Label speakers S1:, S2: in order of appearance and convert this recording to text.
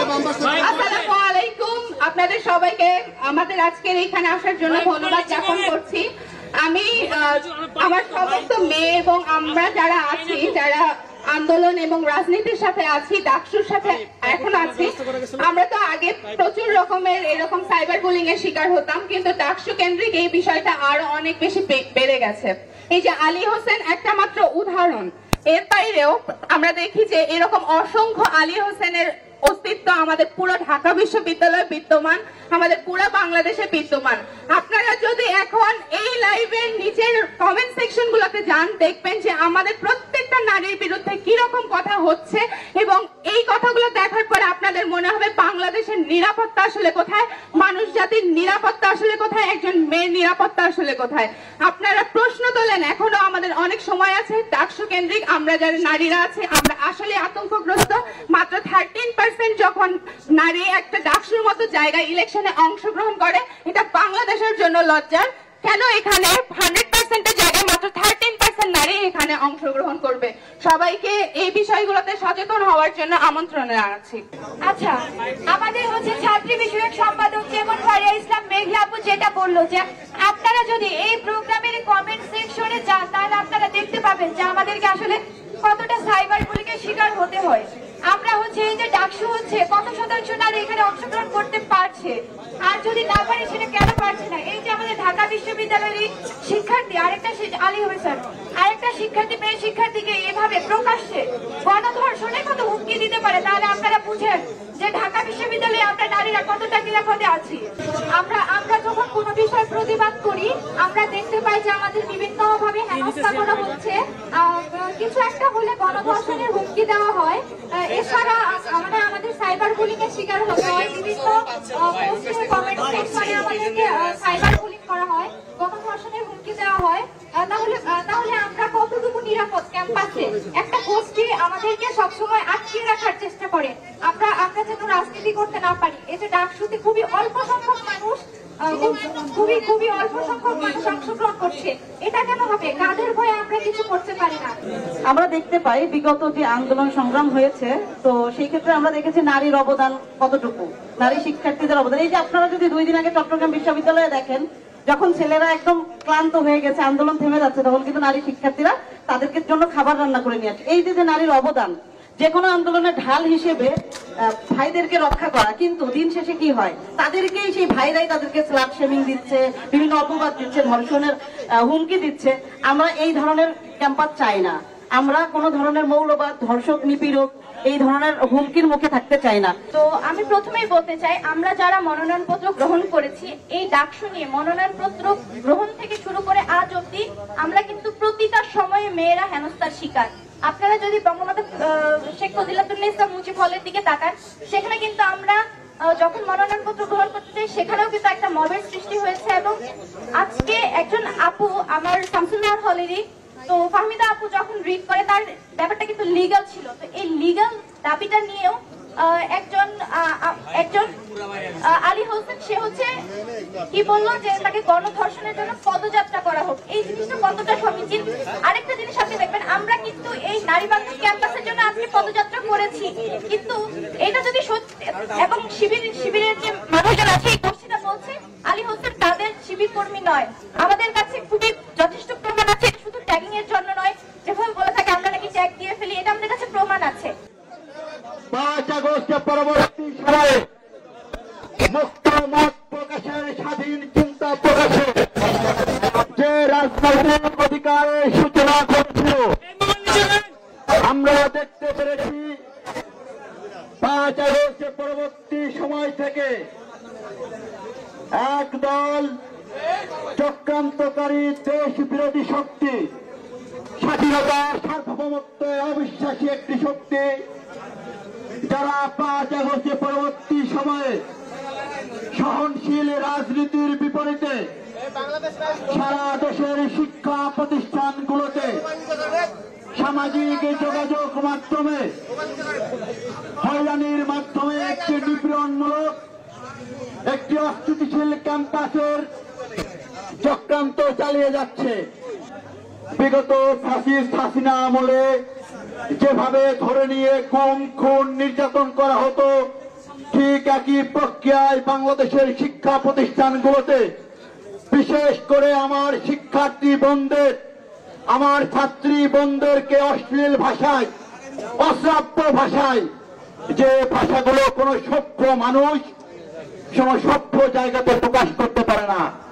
S1: আসসালামু আলাইকুম, আপনাদের সবাইকে আমাদের আজকের এখানে আসার জন্য ধন্যবাদ জ্ঞাপন করছি। আমি আমার সমস্ত মেয়ে এবং আমরা যারা আছি, যারা আন্দোলন এবং রাজনীতির সাথে আছি, ডাকসুর সাথে এখন আছি, আমরা তো আগে প্রচুর রকমের এরকম সাইবার বুলিং এর শিকার হতাম, কিন্তু ডাকসু কেন্দ্রিক এই বিষয়টা আরো অনেক বেশি বেড়ে গেছে। এই যে আলী হোসেন একটা মাত্র উদাহরণ, এর বাইরেও আমরা দেখি যে এরকম অসংখ্য আলী হোসেনের অস্তিত্ব আমাদের পুরো ঢাকা বিশ্ববিদ্যালয়ে বিদ্যমান, আমাদের পুরো বাংলাদেশে বিদ্যমান। আপনারা যদি এখন এই লাইভের নিচের কমেন্ট সেকশন গুলোতে যান, দেখবেন যে আমাদের প্রত্যেকটা নারীর বিরুদ্ধে কি রকম কথা হচ্ছে, এবং এই কথাগুলো দেখার পরে আপনাদের মনে হবে বাংলাদেশের নিরাপত্তা আসলে কোথায়, মানুষ জাতির নিরাপত্তা আসলে কোথায়, একজন মেয়ের নিরাপত্তা আসলে কোথায়। আপনারা প্রশ্ন তোলেন, এখনো আমাদের অনেক সময় আছে। ডাকসু কেন্দ্রিক আমরা যারা নারীরা আছে আমরা আসলে আতঙ্কগ্রস্ত। মাত্র 13% যখন নারী একটা ডাকসুর মতো জায়গায় ইলেকশনে অংশগ্রহণ করে, এটা বাংলাদেশের জন্য লজ্জার। কেন এখানে 100%-এর জায়গায় মাত্র 13% নারী এখানে অংশগ্রহণ করবে? সবাইকে এই বিষয়গুলোতে সচেতন হওয়ার জন্য আমন্ত্রণ জানাচ্ছি।
S2: আচ্ছা, আমাদের ছাত্রী বিষয়ক সম্পাদক যেমন ফারিয়া ইসলাম মেঘলা আপু যেটা বললো, যে আপনারা যদি এই প্রোগ্রামের কমেন্ট সেকশনে যান তাহলে আপনারা দেখতে পাবেন যে আমাদেরকে আসলে কতটা সাইবার বুলিংয়ের শিকার হতে হয়। আমরা এই যে ডাকসু কত শতাংশ নারী এখানে অংশগ্রহণ করতে পারছে, আর যদি না পারে সেটা কেন পারছে না? এই যে আমাদের ঢাকা বিশ্ববিদ্যালয়ের শিক্ষার্থী আরেকটা আলী হোসেন আরেকটা শিক্ষার্থী মেয়ে শিক্ষার্থীকে এভাবে প্রকাশ্যে গণধর্ষণের কত হুমকি দিতে পারে, তাহলে আপনারা বুঝেন যে ঢাকা বিশ্ববিদ্যালয়ে আমরা নারীরা কতটা নিরাপদে আছি। আমরা যখন কোনো বিষয় প্রতিবাদ করি আমরা দেখতে পাই যে আমাদের বিভিন্ন ভাবে হেনস্থা করা হচ্ছে, কিছু একটা হলে গণধর্ষণের হুমকি দেওয়া হয়, এছাড়া আমরা আমাদের সাইবার বুলিং এর শিকার হতে হয়, বিভিন্ন পোস্টে কমেন্ট সেকশনে আমাদেরকে সাইবার বুলিং করা হয়, গণধর্ষণের হুমকি দেওয়া হয়। তাহলে আমরা কতটুকু নিরাপদ ক্যাম্পাসে? একটা গোষ্ঠী আমাদেরকে সবসময় আটকিয়ে রাখার চেষ্টা করে, আমরা যেন রাজনীতি করতে না পারি। এই যে ডাকসুতে খুবই অল্প সংখ্যক মানুষ খুবই অল্প সংখ্যক মানুষ অংশগ্রহণ করছে, এটা কেন হবে? কাদের ভয়ে আমরা কিছু করতে পারি না?
S3: আমরা দেখতে পাই বিগত যে আন্দোলন সংগ্রাম হয়েছে, তো সেই ক্ষেত্রে আমরা দেখেছি নারীর অবদান কতটুকু, নারী শিক্ষার্থীদের অবদান। এই যে আপনারা যদি 2 দিন আগে চট্টগ্রাম বিশ্ববিদ্যালয়ে দেখেন, যখন ছেলেরা একদম ক্লান্ত হয়ে গেছে, আন্দোলন থেমে যাচ্ছে, তখন কিন্তু নারী শিক্ষার্থীরা তাদেরকে জন্য খাবার রান্না করে নিয়ে আসে। এই যে নারীর অবদান, যে কোনো আন্দোলনের ঢাল হিসেবে ভাইদেরকে রক্ষা করা, কিন্তু দিন শেষে কি হয়, তাদেরকেই সেই ভাইরাই তাদেরকে স্ল্যাট শেমিং দিচ্ছে, বিভিন্ন অপবাদ দিচ্ছে, ধর্ষণের হুমকি দিচ্ছে। আমরা এই ধরনের ক্যাম্পাস চাই না, আমরা কোনো ধরনের মৌলবাদ, ধর্ষক, নিপীড়ক এই ধরনের হুমকির মুখে থাকতে চাই না।
S2: তো আমি প্রথমেই বলতে চাই, আমরা যারা মনোনয়নপত্র গ্রহণ করেছি, এই ডাকসু নিয়ে মনোনয়নপত্র গ্রহণ থেকে শুরু করে আজ অব্দি আমরা কিন্তু প্রতিটা সময়ে মেয়েরা হেনস্থার শিকার। আপনারা যদি বঙ্গবন্ধু শেখ ফজিলাতুন্নেসা মুজিব হলের দিকে তাকান, সেখানে কিন্তু আমরা যখন মনোনয়নপত্র গ্রহণ করতে চাই সেখানেও কিন্তু একটা মবের সৃষ্টি হয়েছে। এবং আজকে একজন আপু আমার শামসুন্নাহার হলেরই, তো ফাহমিদা আপু যখন রিড করে তার ব্যাপারটা কিন্তু লিগাল ছিল, তো এই লিগাল দাবিটা নিয়েও একজন আলী হোসেন সে কি বললো যে তাকে গণধর্ষণের জন্য পদযাত্রা করা হোক। এই জিনিসটা কতটা সমীচীন? আরেকটা জিনিস আপনি দেখবেন, আমরা কিন্তু এই নারী বান্ধব ক্যাম্পাসের জন্য আজকে পদযাত্রা করেছি, কিন্তু এটা যদি সত্যি এবং শিবিরের যে মানুষজন আছে এই গোষ্ঠীটা বলছে আলী হোসেন তাদের শিবির কর্মী নয়, আমাদের কাছে খুবই যথেষ্ট প্রমাণ আছে। শুধু ট্যাগিং এর জন্য নয়, যেভাবে বলে থাকে আমরা নাকি ট্যাগ দিয়ে ফেলি, এটা আমাদের কাছে প্রমাণ আছে।
S4: 5 আগস্টের পরবর্তী সময়ে মুক্ত মত প্রকাশের, স্বাধীন চিন্তা প্রকাশের যে রাজনৈতিক অধিকারের সূচনা করেছিল, আমরা দেখতে পেরেছি 5 আগস্টের পরবর্তী সময় থেকে একদল চক্রান্তকারী দেশ বিরোধী শক্তি, স্বাধীনতা সার্বভৌমত্বে অবিশ্বাসী একটি শক্তি, যারা 5 আগস্টের পরবর্তী সময়ে সহনশীল রাজনীতির বিপরীতে সারা দেশের শিক্ষা প্রতিষ্ঠানগুলোতে সামাজিক যোগাযোগ মাধ্যমে হয়রানির মাধ্যমে একটি নিপীড়নমূলক, একটি অস্থিতিশীল ক্যাম্পাসের চক্রান্ত চালিয়ে যাচ্ছে। বিগত ফ্যাসিস্ট হাসিনা আমলে যেভাবে ধরে নিয়ে গুম, খুন, নির্যাতন করা হতো, একই প্রক্রিয়ায় বাংলাদেশের শিক্ষা প্রতিষ্ঠানগুলোতে বিশেষ করে আমার শিক্ষার্থী বোনদের, আমার ছাত্রী বোনদেরকে অশ্লীল ভাষায়, অশ্রাব্য ভাষায়, যে ভাষাগুলো কোনো সভ্য মানুষ কোনো সভ্য জায়গাতে প্রকাশ করতে পারে না,